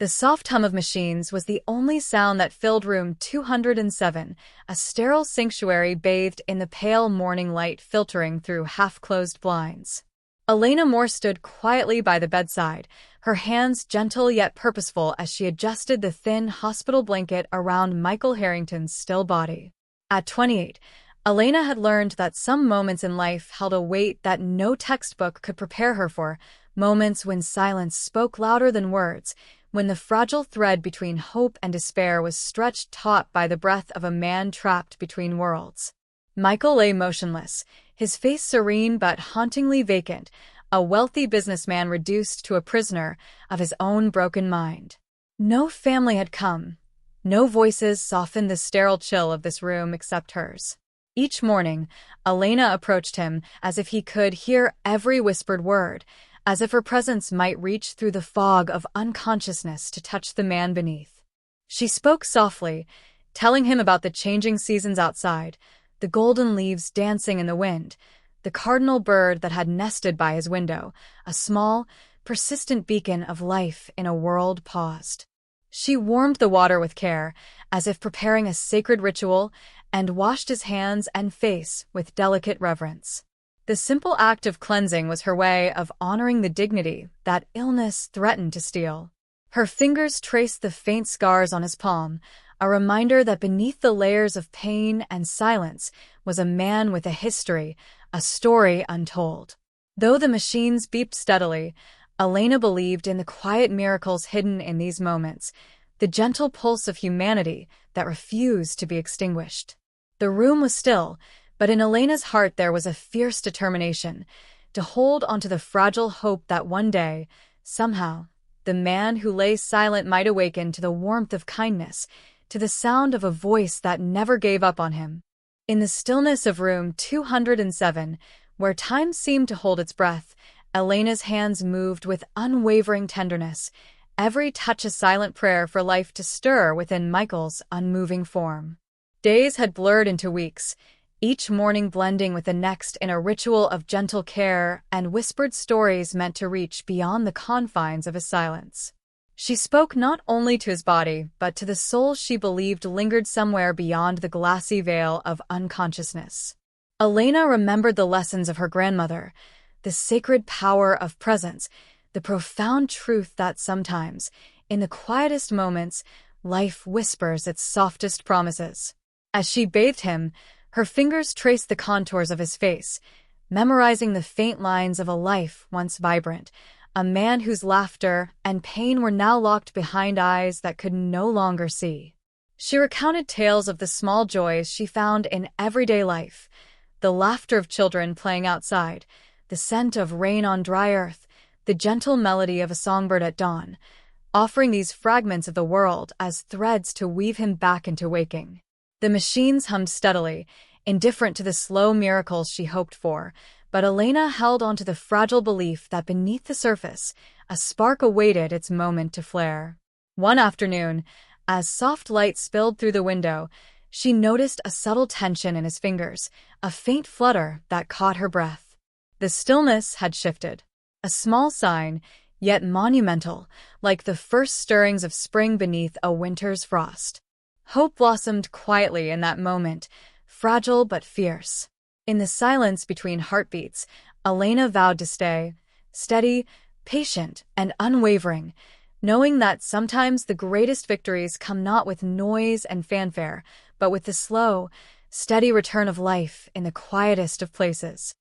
The soft hum of machines was the only sound that filled room 207, a sterile sanctuary bathed in the pale morning light filtering through half-closed blinds. Elena Moore stood quietly by the bedside, her hands gentle yet purposeful as she adjusted the thin hospital blanket around Michael Harrington's still body. At 28, Elena had learned that some moments in life held a weight that no textbook could prepare her for, moments when silence spoke louder than words, when the fragile thread between hope and despair was stretched taut by the breath of a man trapped between worlds. Michael lay motionless, his face serene but hauntingly vacant, a wealthy businessman reduced to a prisoner of his own broken mind. No family had come. No voices softened the sterile chill of this room except hers. Each morning, Elena approached him as if he could hear every whispered word, as if her presence might reach through the fog of unconsciousness to touch the man beneath. She spoke softly, telling him about the changing seasons outside, the golden leaves dancing in the wind, the cardinal bird that had nested by his window, a small, persistent beacon of life in a world paused. She warmed the water with care, as if preparing a sacred ritual, and washed his hands and face with delicate reverence. The simple act of cleansing was her way of honoring the dignity that illness threatened to steal. Her fingers traced the faint scars on his palm, a reminder that beneath the layers of pain and silence was a man with a history, a story untold. Though the machines beeped steadily, Elena believed in the quiet miracles hidden in these moments, the gentle pulse of humanity that refused to be extinguished. The room was still, but in Elena's heart there was a fierce determination to hold onto the fragile hope that one day, somehow, the man who lay silent might awaken to the warmth of kindness, to the sound of a voice that never gave up on him. In the stillness of room 207, where time seemed to hold its breath, Elena's hands moved with unwavering tenderness, every touch a silent prayer for life to stir within Michael's unmoving form. Days had blurred into weeks, each morning blending with the next in a ritual of gentle care and whispered stories meant to reach beyond the confines of his silence. She spoke not only to his body, but to the soul she believed lingered somewhere beyond the glassy veil of unconsciousness. Elena remembered the lessons of her grandmother, the sacred power of presence, the profound truth that sometimes, in the quietest moments, life whispers its softest promises. As she bathed him, her fingers traced the contours of his face, memorizing the faint lines of a life once vibrant, a man whose laughter and pain were now locked behind eyes that could no longer see. She recounted tales of the small joys she found in everyday life, the laughter of children playing outside, the scent of rain on dry earth, the gentle melody of a songbird at dawn, offering these fragments of the world as threads to weave him back into waking. The machines hummed steadily, indifferent to the slow miracles she hoped for, but Elena held onto the fragile belief that beneath the surface, a spark awaited its moment to flare. One afternoon, as soft light spilled through the window, she noticed a subtle tension in his fingers, a faint flutter that caught her breath. The stillness had shifted. A small sign, yet monumental, like the first stirrings of spring beneath a winter's frost. Hope blossomed quietly in that moment, fragile but fierce. In the silence between heartbeats, Elena vowed to stay, steady, patient, and unwavering, knowing that sometimes the greatest victories come not with noise and fanfare, but with the slow, steady return of life in the quietest of places.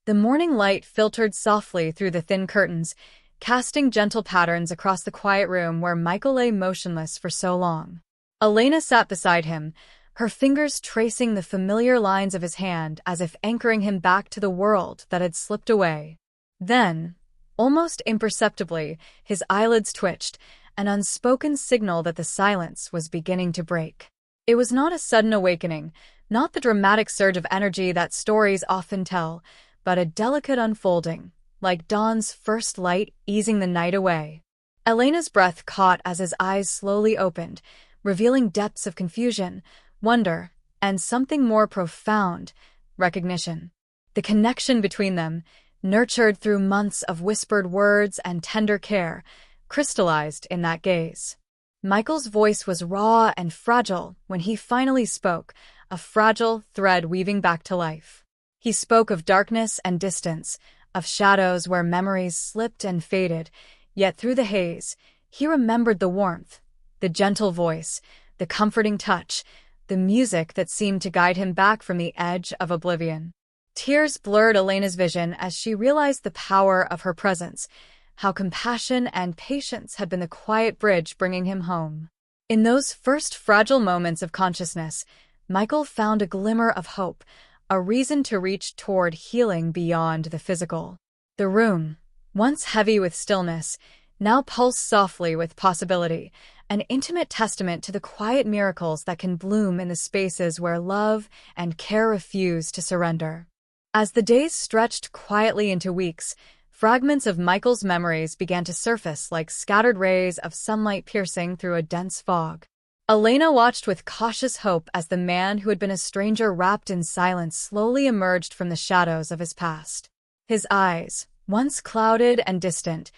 The morning light filtered softly through the thin curtains, casting gentle patterns across the quiet room where Michael lay motionless for so long. Elena sat beside him, her fingers tracing the familiar lines of his hand as if anchoring him back to the world that had slipped away. Then, almost imperceptibly, his eyelids twitched, an unspoken signal that the silence was beginning to break. It was not a sudden awakening, not the dramatic surge of energy that stories often tell, but a delicate unfolding, like dawn's first light easing the night away. Elena's breath caught as his eyes slowly opened, revealing depths of confusion, wonder, and something more profound, recognition. The connection between them, nurtured through months of whispered words and tender care, crystallized in that gaze. Michael's voice was raw and fragile when he finally spoke, a fragile thread weaving back to life. He spoke of darkness and distance, of shadows where memories slipped and faded, yet through the haze, he remembered the warmth, the gentle voice, the comforting touch, the music that seemed to guide him back from the edge of oblivion. Tears blurred Elena's vision as she realized the power of her presence, how compassion and patience had been the quiet bridge bringing him home. In those first fragile moments of consciousness, Michael found a glimmer of hope, a reason to reach toward healing beyond the physical. The room, once heavy with stillness, now pulsed softly with possibility, an intimate testament to the quiet miracles that can bloom in the spaces where love and care refuse to surrender. As the days stretched quietly into weeks, fragments of Michael's memories began to surface like scattered rays of sunlight piercing through a dense fog. Elena watched with cautious hope as the man who had been a stranger wrapped in silence slowly emerged from the shadows of his past. His eyes, once clouded and distant,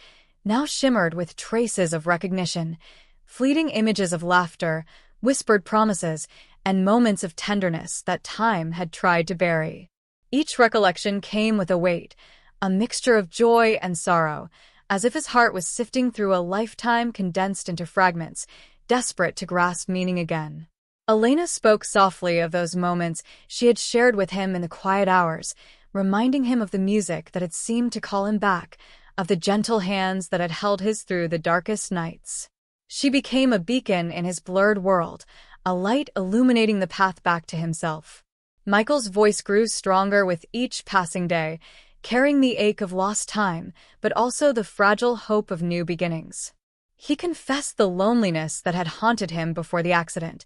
now shimmered with traces of recognition, fleeting images of laughter, whispered promises, and moments of tenderness that time had tried to bury. Each recollection came with a weight, a mixture of joy and sorrow, as if his heart was sifting through a lifetime condensed into fragments, desperate to grasp meaning again. Elena spoke softly of those moments she had shared with him in the quiet hours, reminding him of the music that had seemed to call him back, of the gentle hands that had held his through the darkest nights. She became a beacon in his blurred world, a light illuminating the path back to himself. Michael's voice grew stronger with each passing day, carrying the ache of lost time, but also the fragile hope of new beginnings. He confessed the loneliness that had haunted him before the accident,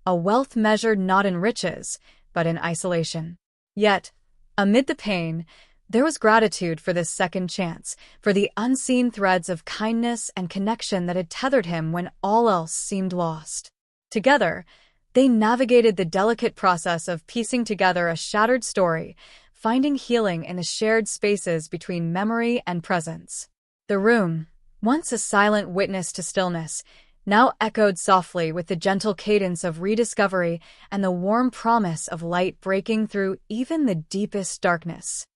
a wealth measured not in riches, but in isolation. Yet, amid the pain, there was gratitude for this second chance, for the unseen threads of kindness and connection that had tethered him when all else seemed lost. Together, they navigated the delicate process of piecing together a shattered story, finding healing in the shared spaces between memory and presence. The room, once a silent witness to stillness, now echoed softly with the gentle cadence of rediscovery and the warm promise of light breaking through even the deepest darkness.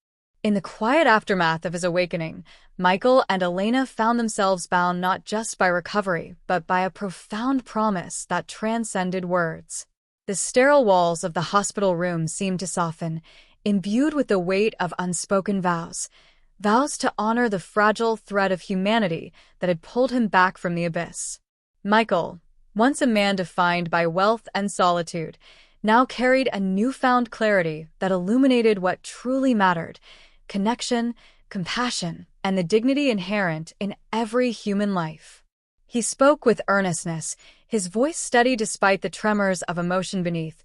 In the quiet aftermath of his awakening, Michael and Elena found themselves bound not just by recovery, but by a profound promise that transcended words. The sterile walls of the hospital room seemed to soften, imbued with the weight of unspoken vows to honor the fragile thread of humanity that had pulled him back from the abyss. Michael, once a man defined by wealth and solitude, now carried a newfound clarity that illuminated what truly mattered: connection, compassion, and the dignity inherent in every human life. He spoke with earnestness, his voice steady despite the tremors of emotion beneath,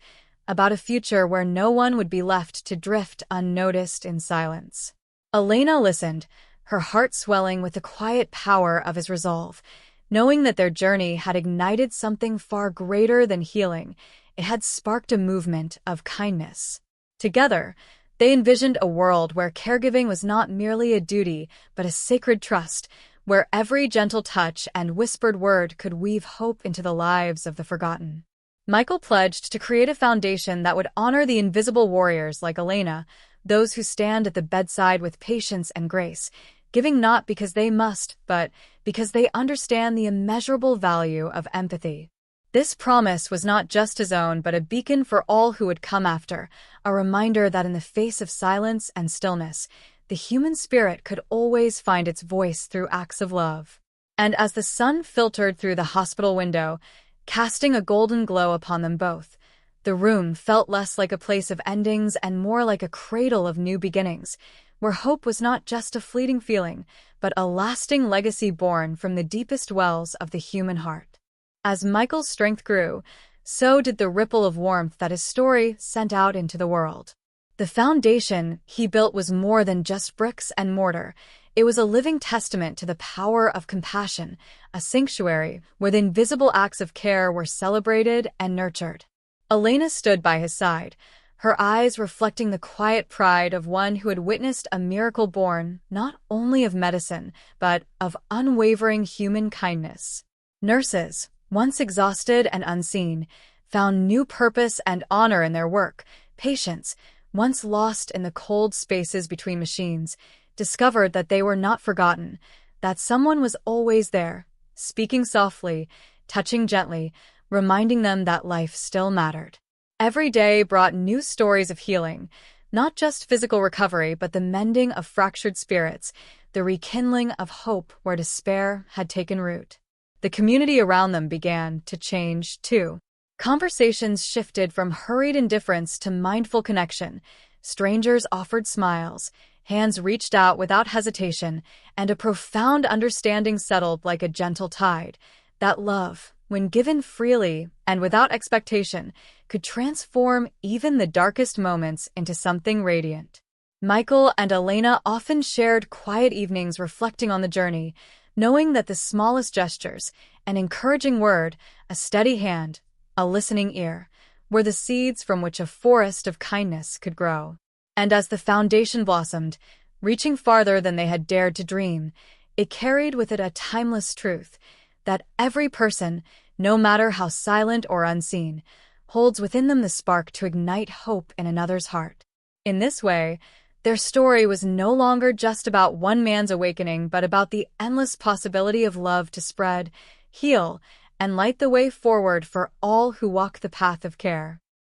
about a future where no one would be left to drift unnoticed in silence. Elena listened, her heart swelling with the quiet power of his resolve, knowing that their journey had ignited something far greater than healing. It had sparked a movement of kindness. Together, they envisioned a world where caregiving was not merely a duty, but a sacred trust, where every gentle touch and whispered word could weave hope into the lives of the forgotten. Michael pledged to create a foundation that would honor the invisible warriors like Elena, those who stand at the bedside with patience and grace, giving not because they must, but because they understand the immeasurable value of empathy. This promise was not just his own, but a beacon for all who would come after, a reminder that in the face of silence and stillness, the human spirit could always find its voice through acts of love. And as the sun filtered through the hospital window, casting a golden glow upon them both, the room felt less like a place of endings and more like a cradle of new beginnings, where hope was not just a fleeting feeling, but a lasting legacy born from the deepest wells of the human heart. As Michael's strength grew, so did the ripple of warmth that his story sent out into the world. The foundation he built was more than just bricks and mortar. It was a living testament to the power of compassion, a sanctuary where the invisible acts of care were celebrated and nurtured. Elena stood by his side, her eyes reflecting the quiet pride of one who had witnessed a miracle born not only of medicine, but of unwavering human kindness. Nurses, once exhausted and unseen, found new purpose and honor in their work. Patients, once lost in the cold spaces between machines, discovered that they were not forgotten, that someone was always there, speaking softly, touching gently, reminding them that life still mattered. Every day brought new stories of healing, not just physical recovery, but the mending of fractured spirits, the rekindling of hope where despair had taken root. The community around them began to change, too. Conversations shifted from hurried indifference to mindful connection. Strangers offered smiles, hands reached out without hesitation, and a profound understanding settled like a gentle tide. That love, when given freely and without expectation, could transform even the darkest moments into something radiant. Michael and Elena often shared quiet evenings reflecting on the journey, knowing that the smallest gestures, an encouraging word, a steady hand, a listening ear, were the seeds from which a forest of kindness could grow. And as the foundation blossomed, reaching farther than they had dared to dream, it carried with it a timeless truth that every person, no matter how silent or unseen, holds within them the spark to ignite hope in another's heart. In this way, their story was no longer just about one man's awakening, but about the endless possibility of love to spread, heal, and light the way forward for all who walk the path of care.